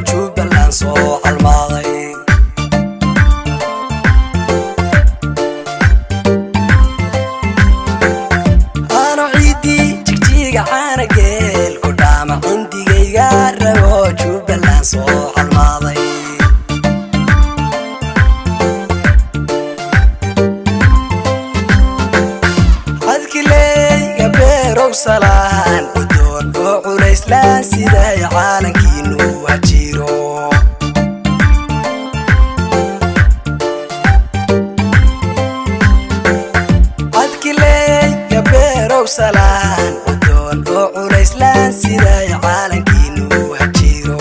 Jubbaland soo calmaaday ano ciidi jigjiga caana geel ku dhaama cindigayga rabo Jubbaland soo calmaaday adkileyga beerow salaan udoon oo culayslaan siday caalankiinu wajiro adkileyga beerow salaan udoon oo culayslaan siday caalankiinu wajiro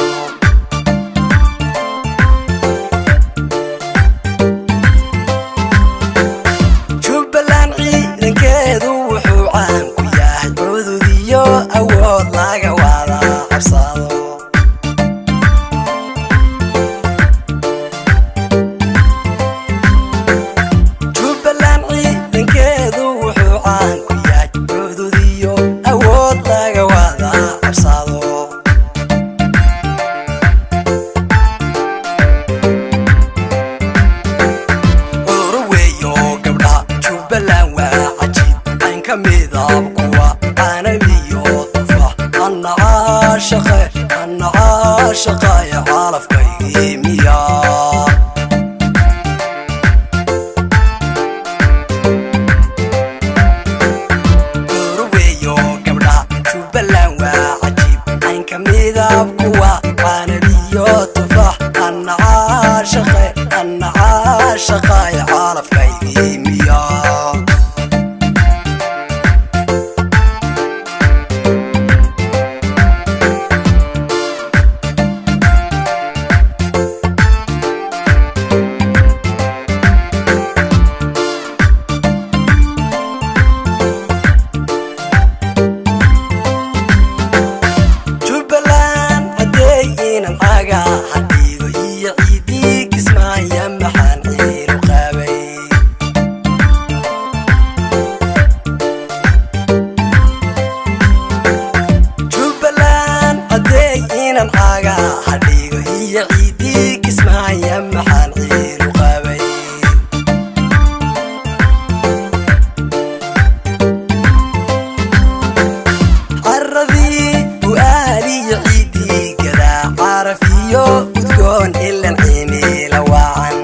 Jubbaland ciidankeedu wuxuu caan ku yahay cudud iyo awood laga wada cabsado Jubbaland ciidankeedu wuxuu caan ku yahay cudud iyo awood laga wada cabsado Jubbaland waa cajiib aan ka midab kuwa canabiyo tufaax anna caashaqaya calafkaygii miyaa urweeyo gabdha Jubbaland waa cajiib aan ka midab kuwa canabiyo tufaax anna caashaqaya calafkaygii miyaa hadiido iyo ciidii kismaaya maxaan ciilu qaabay Jubbaland haday inan aaga hadiido iyo ciidii kismaaya maxaan ciilu qaabay caradii bu'aaliyo ciidii gadaa carafiyo udgoon ilan cimila wacan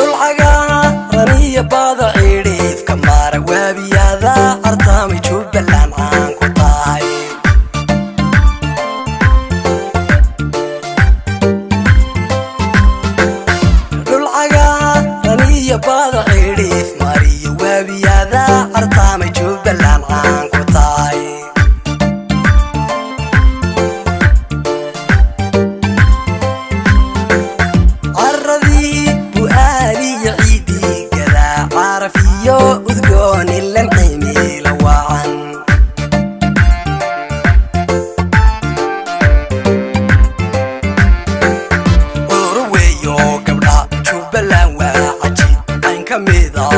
dhulcagaaran iyo bada cidhiifka mara waabiyada artamay Jubbaland caan ku tahay dhulcagaaran iyo bada cidhiif mariyo waabiyada artamay Jubbaland caan ku tahay caradii bu'aaliyo ciidii gadaa carafiyo udgoon ilan cimila wacan urweeyo gabdha Jubbaland waa cajiib aan ka midab